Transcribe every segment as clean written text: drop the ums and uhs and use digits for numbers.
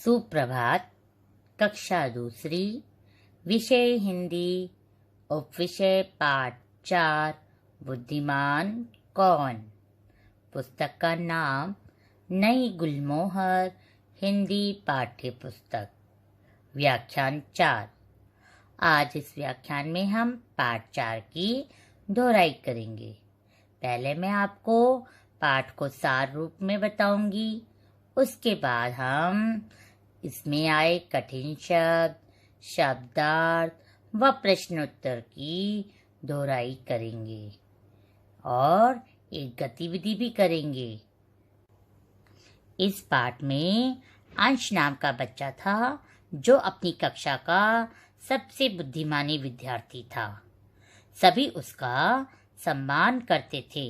सुप्रभात। कक्षा दूसरी, विषय हिंदी, उपविषय पाठ 4, बुद्धिमान कौन। पुस्तक का नाम नई गुलमोहर हिंदी पाठ्य पुस्तक। व्याख्यान 4। आज इस व्याख्यान में हम पाठ 4 की दोहराई करेंगे। पहले मैं आपको पाठ को सार रूप में बताऊंगी, उसके बाद हम इसमें आए कठिन शब्द, शब्दार्थ व प्रश्नोत्तर की दोहराई करेंगे और एक गतिविधि भी करेंगे। इस पाठ में अंश नाम का बच्चा था जो अपनी कक्षा का सबसे बुद्धिमानी विद्यार्थी था। सभी उसका सम्मान करते थे।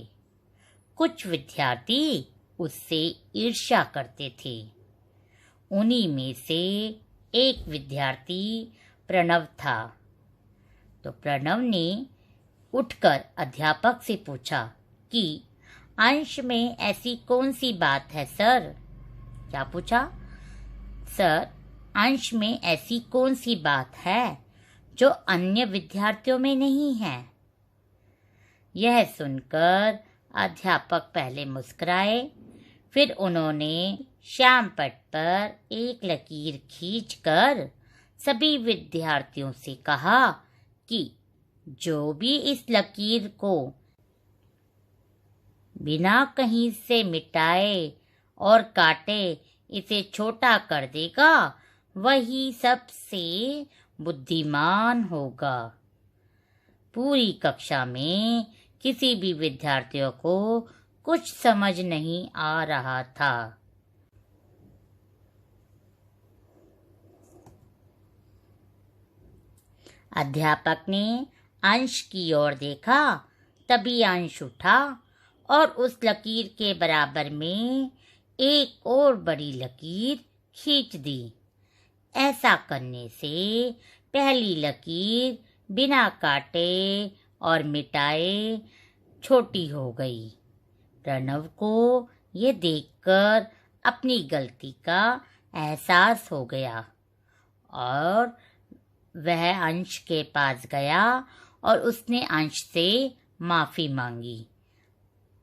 कुछ विद्यार्थी उससे ईर्ष्या करते थे। उन्हीं में से एक विद्यार्थी प्रणव था। तो प्रणव ने उठकर अध्यापक से पूछा कि अंश में ऐसी कौन सी बात है सर। क्या पूछा? सर, अंश में ऐसी कौन सी बात है जो अन्य विद्यार्थियों में नहीं है। यह सुनकर अध्यापक पहले मुस्कुराए, फिर उन्होंने श्याम पट पर एक लकीर खींचकर सभी विद्यार्थियों से कहा कि जो भी इस लकीर को बिना कहीं से मिटाए और काटे इसे छोटा कर देगा, वही सबसे बुद्धिमान होगा। पूरी कक्षा में किसी भी विद्यार्थियों को कुछ समझ नहीं आ रहा था। अध्यापक ने अंश की ओर देखा, तभी अंश उठा और उस लकीर के बराबर में एक और बड़ी लकीर खींच दी। ऐसा करने से पहली लकीर बिना काटे और मिटाए छोटी हो गई। प्रणव को ये देखकर अपनी गलती का एहसास हो गया और वह अंश के पास गया और उसने अंश से माफी मांगी।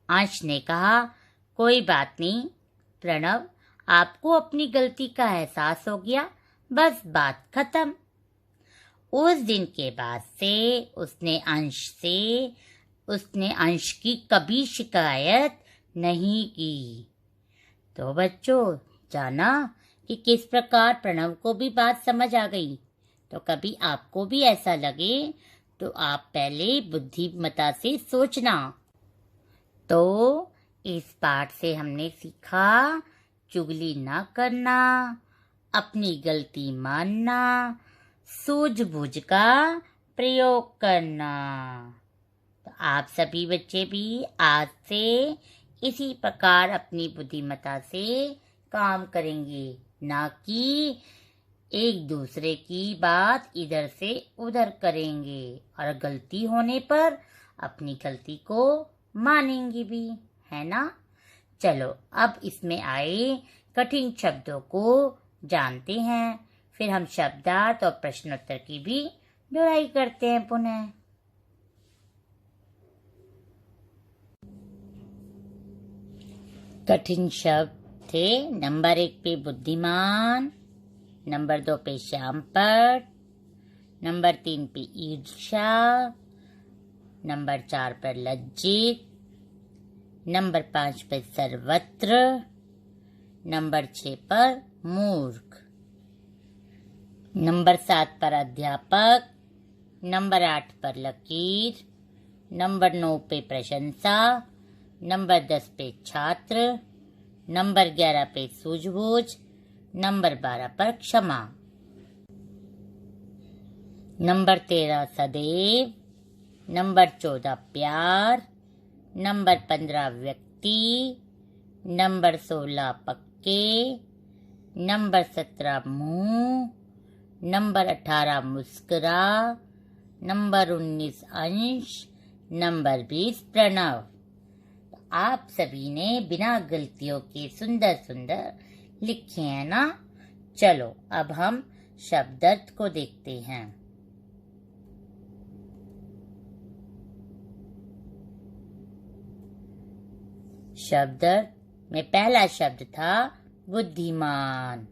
अंश ने कहा, कोई बात नहीं प्रणव, आपको अपनी गलती का एहसास हो गया, बस बात खत्म। उस दिन के बाद से उसने अंश की कभी शिकायत नहीं की। तो बच्चों, जाना कि किस प्रकार प्रणव को भी बात समझ आ गई। तो कभी आपको भी ऐसा लगे तो आप पहले बुद्धिमता से सोचना। तो इस पाठ से हमने सीखा चुगली ना करना, अपनी गलती मानना, सूझबूझ का प्रयोग करना। तो आप सभी बच्चे भी आज से इसी प्रकार अपनी बुद्धिमता से काम करेंगे, ना कि एक दूसरे की बात इधर से उधर करेंगे और गलती होने पर अपनी गलती को मानेंगे भी, है ना। चलो अब इसमें आए कठिन शब्दों को जानते हैं, फिर हम शब्दार्थ और प्रश्नोत्तर की भी दोहराई करते हैं पुनः। कठिन शब्द थे। नंबर 1 पे बुद्धिमान, नंबर 2 पे श्यामपट, नंबर 3 पे ईर्ष्या, नंबर 4 पर लज्जित, नंबर 5 पर सर्वत्र, नंबर 6 पर मूर्ख, नंबर 7 पर अध्यापक, नंबर 8 पर लकीर, नंबर 9 पे प्रशंसा, नंबर 10 पे छात्र, नंबर 11 पे सूझबूझ, नंबर 12 पर क्षमा, नंबर 13 सदैव, नंबर 14 प्यार, नंबर 15 व्यक्ति, नंबर 16 पक्के, नंबर 17 मुंह, नंबर 18 मुस्कुरा, नंबर 19 अंश, नंबर 20 प्रणव। आप सभी ने बिना गलतियों के सुंदर सुंदर लिखे हैं ना। चलो अब हम शब्दार्थ को देखते हैं। शब्दार्थ में पहला शब्द था बुद्धिमान,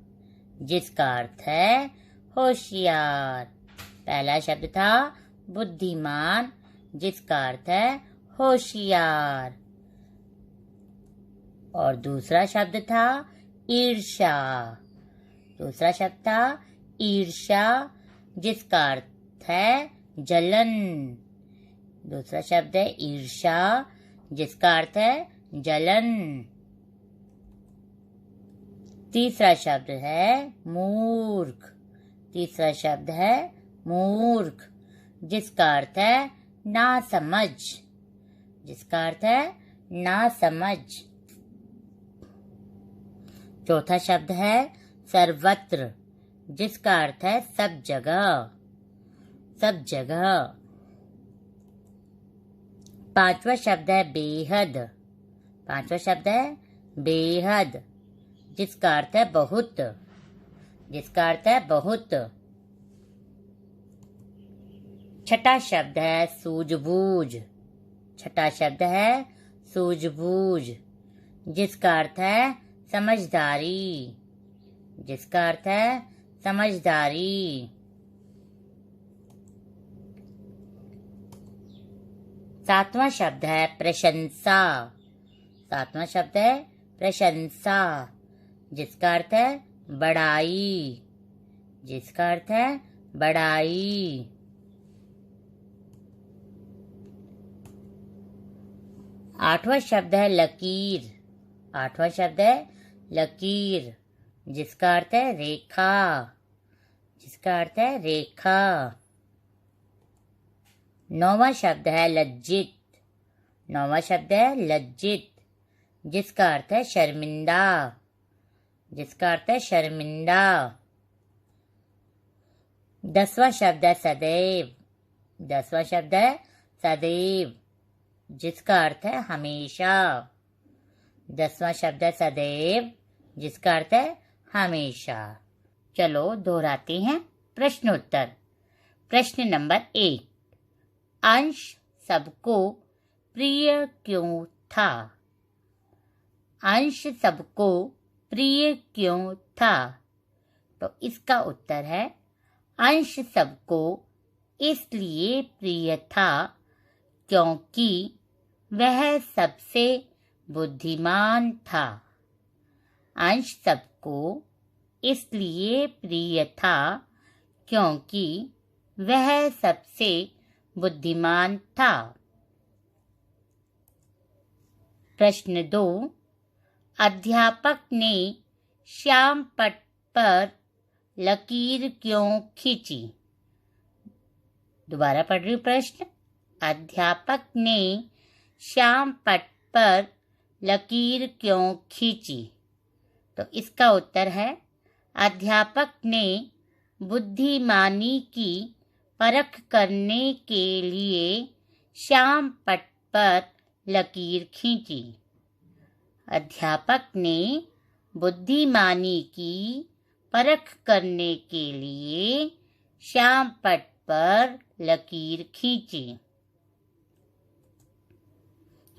जिसका अर्थ है होशियार। पहला शब्द था बुद्धिमान, जिसका अर्थ है होशियार। और दूसरा शब्द था ईर्ष्या। दूसरा शब्द था ईर्ष्या, जिसका अर्थ है जलन। दूसरा शब्द है ईर्ष्या, जिसका अर्थ है जलन। तीसरा शब्द है मूर्ख। तीसरा शब्द है मूर्ख, जिसका अर्थ है नासमझ। जिसका अर्थ है नासमझ। चौथा शब्द है सर्वत्र, जिसका अर्थ है सब जगह। सब जगह। पांचवा शब्द है बेहद। पांचवा शब्द है बेहद, जिसका अर्थ है बहुत। जिसका अर्थ है बहुत। छठा शब्द है सूझबूझ। छठा शब्द है सूझबूझ, जिसका अर्थ है समझदारी। जिसका अर्थ है समझदारी। सातवां शब्द है प्रशंसा। सातवां शब्द है प्रशंसा, जिसका अर्थ है बड़ाई। जिसका अर्थ है बड़ाई। आठवां शब्द है लकीर। आठवां शब्द है लकीर, जिसका अर्थ है रेखा। जिसका अर्थ है रेखा। नौवां शब्द है लज्जित। नौवां शब्द है लज्जित, जिसका अर्थ है शर्मिंदा। जिसका अर्थ है शर्मिंदा। 10वां शब्द है सदैव। 10वां शब्द है सदैव, जिसका अर्थ है हमेशा। 10वां शब्द है सदैव, जिसका अर्थ है हमेशा। चलो दोहराते हैं प्रश्नोत्तर। प्रश्न नंबर 1, अंश सबको प्रिय क्यों था? अंश सबको प्रिय क्यों था? तो इसका उत्तर है अंश सबको इसलिए प्रिय था क्योंकि वह सबसे बुद्धिमान था। अंश सबको इसलिए प्रिय था क्योंकि वह सबसे बुद्धिमान था। प्रश्न 2, अध्यापक ने श्याम पट पर लकीर क्यों खींची? दोबारा पढ़ रही हूँ प्रश्न। अध्यापक ने श्याम पट पर लकीर क्यों खींची? तो इसका उत्तर है अध्यापक ने बुद्धिमानी की परख करने के लिए श्याम पट पर लकीर खींची। अध्यापक ने बुद्धिमानी की परख करने के लिए श्याम पट पर लकीर खींची।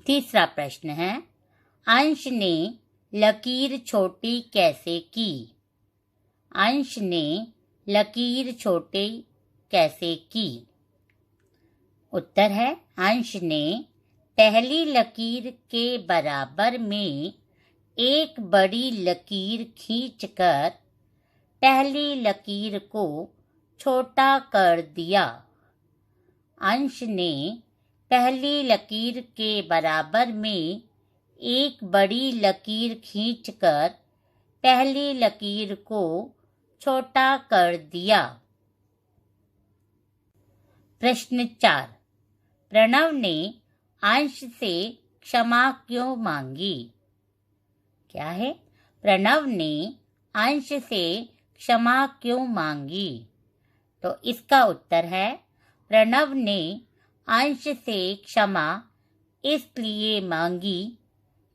तीसरा प्रश्न है, अंश ने लकीर छोटी कैसे की? अंश ने लकीर छोटी कैसे की? उत्तर है अंश ने पहली लकीर के बराबर में एक बड़ी लकीर खींचकर पहली लकीर को छोटा कर दिया। अंश ने पहली लकीर के बराबर में एक बड़ी लकीर खींचकर पहली लकीर को छोटा कर दिया। प्रश्न 4, प्रणव ने अंश से क्षमा क्यों मांगी? क्या है? प्रणव ने अंश से क्षमा क्यों मांगी? तो इसका उत्तर है प्रणव ने अंश से क्षमा इसलिए मांगी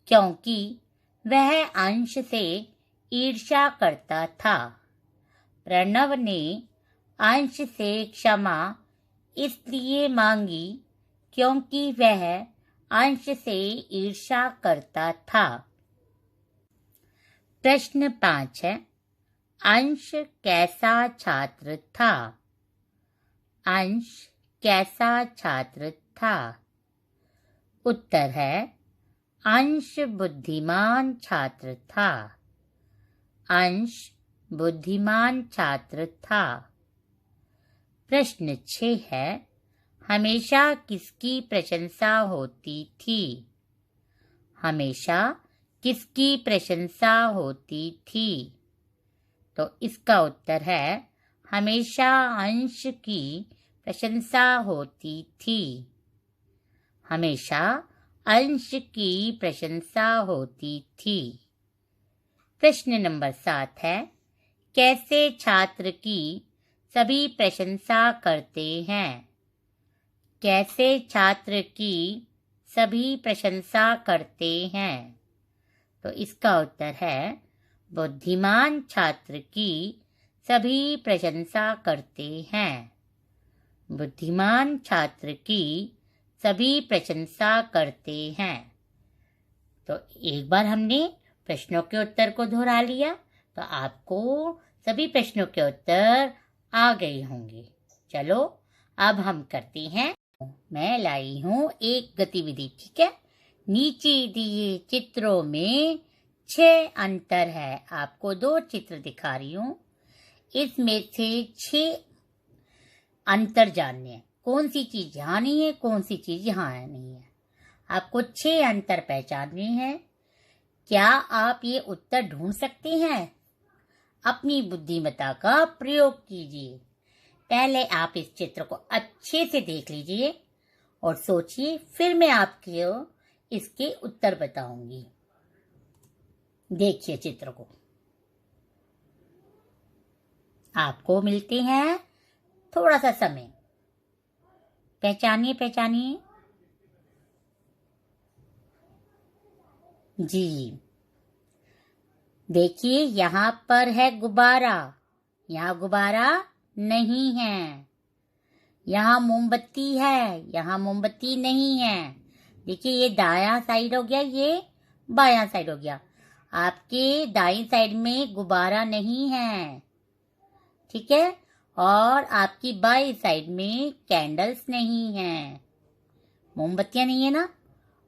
क्योंकि वह अंश से ईर्ष्या करता था। प्रणव ने अंश से क्षमा इसलिए मांगी क्योंकि वह अंश से ईर्ष्या करता था। प्रश्न 5 है, अंश कैसा छात्र था? अंश कैसा छात्र था? उत्तर है, अंश बुद्धिमान छात्र था। अंश बुद्धिमान छात्र था। प्रश्न 6 है, हमेशा किसकी प्रशंसा होती थी? हमेशा किसकी प्रशंसा होती थी? तो इसका उत्तर है, हमेशा अंश की प्रशंसा होती थी। हमेशा अंश की प्रशंसा होती थी। प्रश्न नंबर 7 है, कैसे छात्र की सभी प्रशंसा करते हैं? कैसे छात्र की सभी प्रशंसा करते हैं? तो इसका उत्तर है, बुद्धिमान छात्र की सभी प्रशंसा करते हैं। बुद्धिमान छात्र की सभी प्रशंसा करते हैं। तो एक बार हमने प्रश्नों के उत्तर को दोहरा लिया, तो आपको सभी प्रश्नों के उत्तर आ गए होंगे। चलो अब हम करते हैं। मैं लाई हूँ एक गतिविधि, ठीक है? नीचे दिए चित्रों में 6 अंतर है। आपको 2 चित्र दिखा रही हूँ, इसमें से 6 अंतर जानने हैं। कौन सी चीज यहाँ नहीं है, कौन सी चीज यहाँ नहीं है। आपको 6 अंतर पहचानने हैं। क्या आप ये उत्तर ढूंढ सकते हैं? अपनी बुद्धिमत्ता का प्रयोग कीजिए। पहले आप इस चित्र को अच्छे से देख लीजिए और सोचिए, फिर मैं आपको इसके उत्तर बताऊंगी। देखिए चित्र को। आपको मिलते हैं थोड़ा सा समय। पहचानिए। जी, देखिए यहाँ पर है गुब्बारा, यहाँ गुब्बारा नहीं है। यहाँ मोमबत्ती है, यहाँ मोमबत्ती नहीं है। देखिए ये दायां साइड हो गया, ये बायां साइड हो गया। आपके दाईं साइड में गुब्बारा नहीं है, ठीक है? और आपकी बाईं साइड में कैंडल्स नहीं है, मोमबत्तियां नहीं है ना।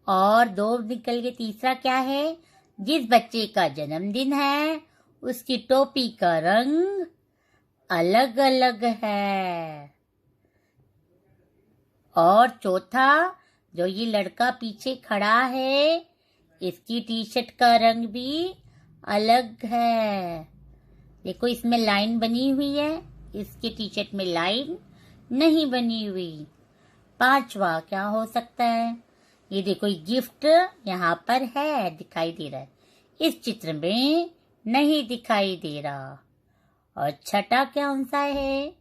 और 2 निकल के तीसरा क्या है? जिस बच्चे का जन्मदिन है उसकी टोपी का रंग अलग अलग है। और चौथा, जो ये लड़का पीछे खड़ा है, इसकी टी शर्ट का रंग भी अलग है। देखो इसमें लाइन बनी हुई है, इसके टी शर्ट में लाइन नहीं बनी हुई। 5वां क्या हो सकता है? ये देखो गिफ्ट यहाँ पर है, दिखाई दे रहा है, इस चित्र में नहीं दिखाई दे रहा। और छठा कौन सा है?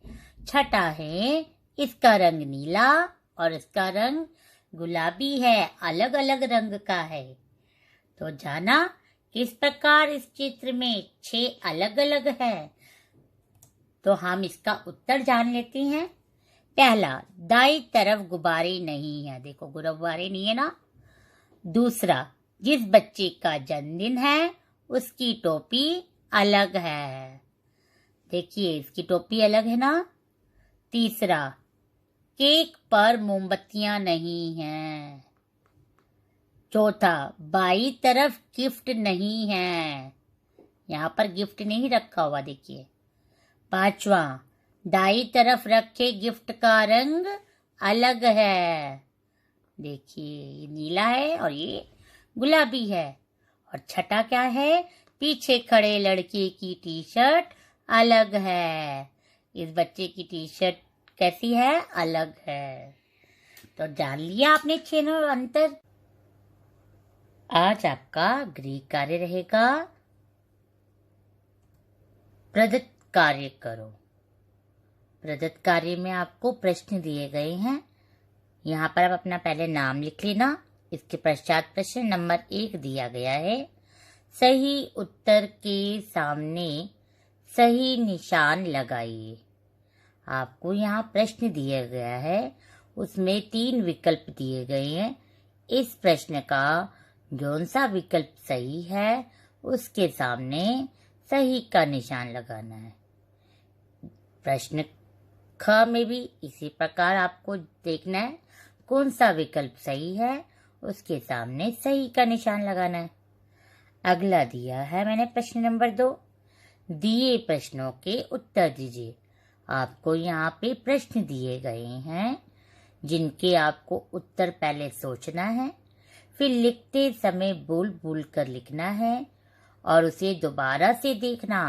छठा है, इसका रंग नीला और इसका रंग गुलाबी है, अलग अलग रंग का है। तो जाना किस प्रकार इस चित्र में 6 अलग अलग है। तो हम इसका उत्तर जान लेते हैं। पहला, दाई तरफ गुब्बारे नहीं है। देखो गुब्बारे नहीं है ना। दूसरा, जिस बच्चे का जन्मदिन है उसकी टोपी अलग है। देखिए इसकी टोपी अलग है ना। तीसरा, केक पर मोमबत्तियां नहीं हैं। चौथा, बाई तरफ गिफ्ट नहीं है, यहाँ पर गिफ्ट नहीं रखा हुआ। देखिए 5वां, दाई तरफ रखे गिफ्ट का रंग अलग है। देखिए ये नीला है और ये गुलाबी है। और छठा क्या है? पीछे खड़े लड़के की टी शर्ट अलग है, इस बच्चे की टी शर्ट कैसी है? अलग है। तो जान लिया आपने 6 अंतर। आज आपका गृह कार्य रहेगा, प्रदत्त कार्य करो। प्रदत्त कार्य में आपको प्रश्न दिए गए हैं। यहाँ पर आप अपना पहले नाम लिख लेना। इसके पश्चात प्रश्न नंबर 1 दिया गया है। सही उत्तर के सामने सही निशान लगाइए। आपको यहाँ प्रश्न दिया गया है, उसमें 3 विकल्प दिए गए हैं। इस प्रश्न का कौन सा विकल्प सही है उसके सामने सही का निशान लगाना है। प्रश्न ख में भी इसी प्रकार आपको देखना है, कौन सा विकल्प सही है उसके सामने सही का निशान लगाना है। अगला दिया है मैंने प्रश्न नंबर 2, दिए प्रश्नों के उत्तर दीजिए। आपको यहाँ पे प्रश्न दिए गए हैं जिनके आपको उत्तर पहले सोचना है, फिर लिखते समय बोल बोल कर लिखना है और उसे दोबारा से देखना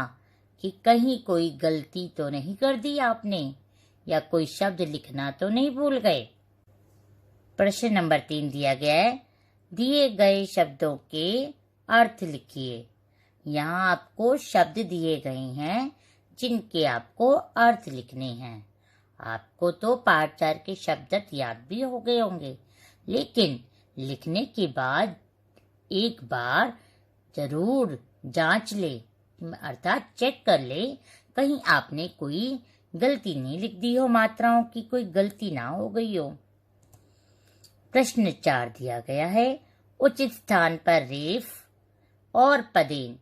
कि कहीं कोई गलती तो नहीं कर दी आपने या कोई शब्द लिखना तो नहीं भूल गए। प्रश्न नंबर 3 दिया गया है, दिए गए शब्दों के अर्थ लिखिए। यहाँ आपको शब्द दिए गए हैं जिनके आपको अर्थ लिखने हैं। आपको तो पाठ 4 के शब्द याद भी हो गए होंगे, लेकिन लिखने के बाद एक बार जरूर जांच ले, अर्थात चेक कर ले कहीं आपने कोई गलती नहीं लिख दी हो, मात्राओं की कोई गलती ना हो गई हो। प्रश्न 4 दिया गया है, उचित स्थान पर रेफ और पदेन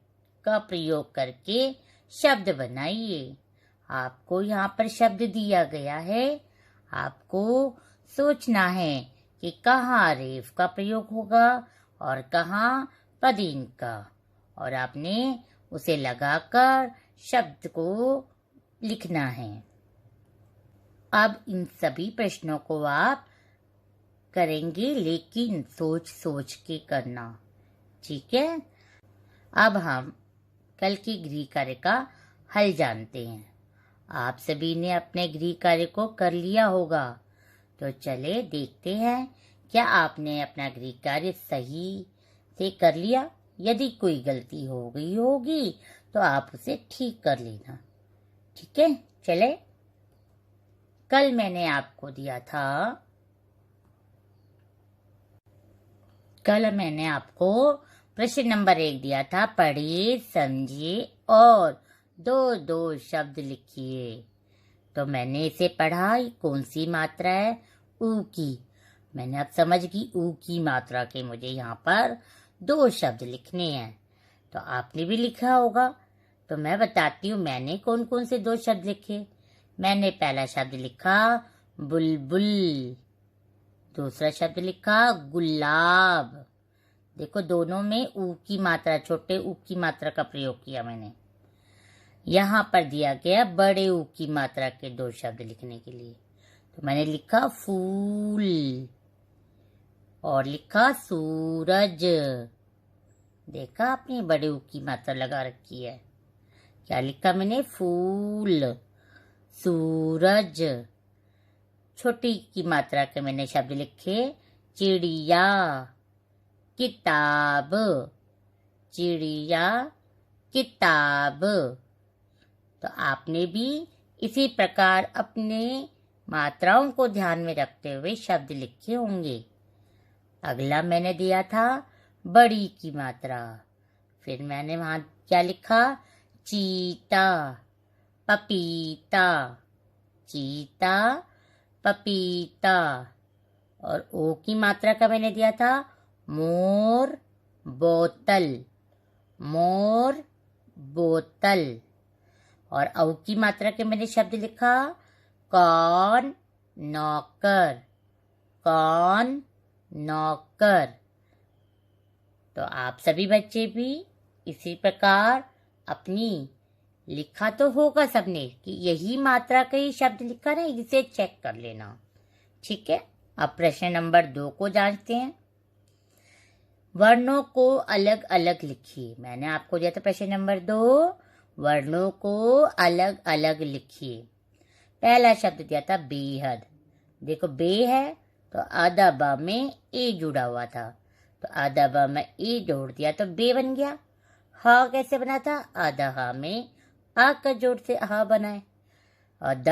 का प्रयोग करके शब्द बनाइए। आपको यहाँ पर शब्द दिया गया है, आपको सोचना है कि कहाँ रेफ का प्रयोग होगा और कहाँ पदेन का, और आपने उसे लगाकर शब्द को लिखना है। अब इन सभी प्रश्नों को आप करेंगे, लेकिन सोच सोच के करना, ठीक है। अब हम कल के गृह कार्य का हल जानते हैं। आप सभी ने अपने गृह कार्य को कर लिया होगा, तो चले देखते हैं क्या आपने अपना गृह कार्य सही से कर लिया। यदि कोई गलती हो गई होगी तो आप उसे ठीक कर लेना, ठीक है। चले, कल मैंने आपको दिया था, कल मैंने आपको प्रश्न नंबर 1 दिया था, पढ़िए समझिए और 2-2 शब्द लिखिए। तो मैंने इसे पढ़ा, कौन सी मात्रा है, ऊ की। मैंने अब समझ गई ऊ की मात्रा के मुझे यहाँ पर 2 शब्द लिखने हैं। तो आपने भी लिखा होगा, तो मैं बताती हूँ मैंने कौन कौन से 2 शब्द लिखे। मैंने पहला शब्द लिखा बुलबुल, दूसरा शब्द लिखा गुलाब। देखो दोनों में ऊ की मात्रा, छोटे ऊ की मात्रा का प्रयोग किया मैंने। यहाँ पर दिया गया बड़े ऊ की मात्रा के 2 शब्द लिखने के लिए, तो मैंने लिखा फूल और लिखा सूरज। देखा आपने, बड़े ऊ की मात्रा लगा रखी है। क्या लिखा मैंने, फूल सूरज। छोटी की मात्रा के मैंने शब्द लिखे, चिड़िया किताब, चिड़िया किताब। तो आपने भी इसी प्रकार अपने मात्राओं को ध्यान में रखते हुए शब्द लिखे होंगे। अगला मैंने दिया था बड़ी की मात्रा, फिर मैंने वहां क्या लिखा, चीता पपीता, चीता पपीता। और ओ की मात्रा का मैंने दिया था मोर बोतल, मोर बोतल। और औ की मात्रा के मैंने शब्द लिखा कौन नौकर, कौन नौकर। तो आप सभी बच्चे भी इसी प्रकार अपनी लिखा तो होगा सबने कि यही मात्रा का ही शब्द लिखा ना, इसे चेक कर लेना, ठीक है। अब प्रश्न नंबर 2 को जांचते हैं। वर्णों को अलग अलग लिखिए। मैंने आपको दिया था प्रश्न नंबर 2, वर्णों को अलग अलग लिखिए। पहला शब्द दिया था बेहद। देखो बे है तो आधा बा में ए जुड़ा हुआ था, तो आधा बा में ए जोड़ दिया तो बे बन गया। हा कैसे बना था, आधा हा में आ का जोड़ से हा बनाए, और द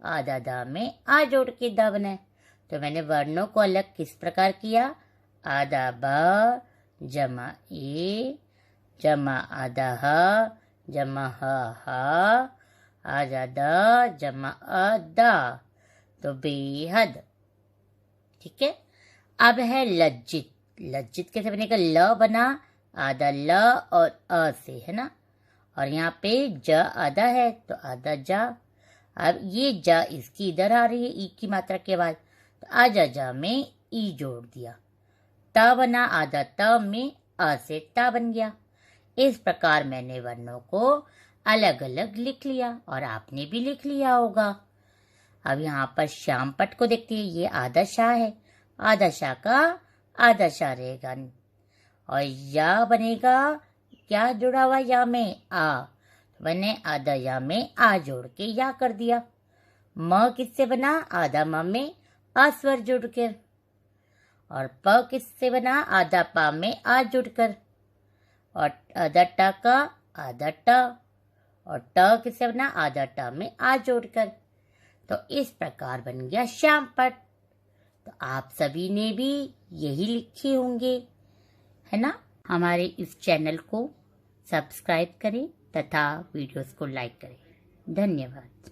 आधा दा में आ जोड़ के दा बनाए। तो मैंने वर्णों को अलग किस प्रकार किया, आधा ब जमा ए जमा आधा ह जमा हा आजा द जमा दा, तो बेहद। ठीक है। अब है लज्जित। लज्जित कैसे बनेगा? ल बना आधा ल और अ से, है ना, और यहाँ पे ज आधा है तो आधा जा। अब ये जा इसकी इधर आ रही है ई की मात्रा के बाद, तो आजा जा में ई जोड़ दिया। त बना आधा त में अ से ता बन गया। इस प्रकार मैंने वर्णों को अलग अलग लिख लिया और आपने भी लिख लिया होगा। अब यहाँ पर श्याम पट को देखते हैं। ये आधा शाह है, आधा शाह का आधा शाह रहेगा और या बनेगा, क्या जुड़ा हुआ या में? आ। मैंने आधा या में आ जोड़ के या कर दिया। म किससे बना? आधा म में आ स्वर जुड़कर। और प किससे बना? आधा पा में आ जुड़कर। और आधा ट का आधा ट, और ट किससे बना? आधा ट में आ जोड़कर। तो इस प्रकार बन गया श्याम पट। तो आप सभी ने भी यही लिखे होंगे, है ना। हमारे इस चैनल को सब्सक्राइब करें तथा वीडियोस को लाइक करें। धन्यवाद।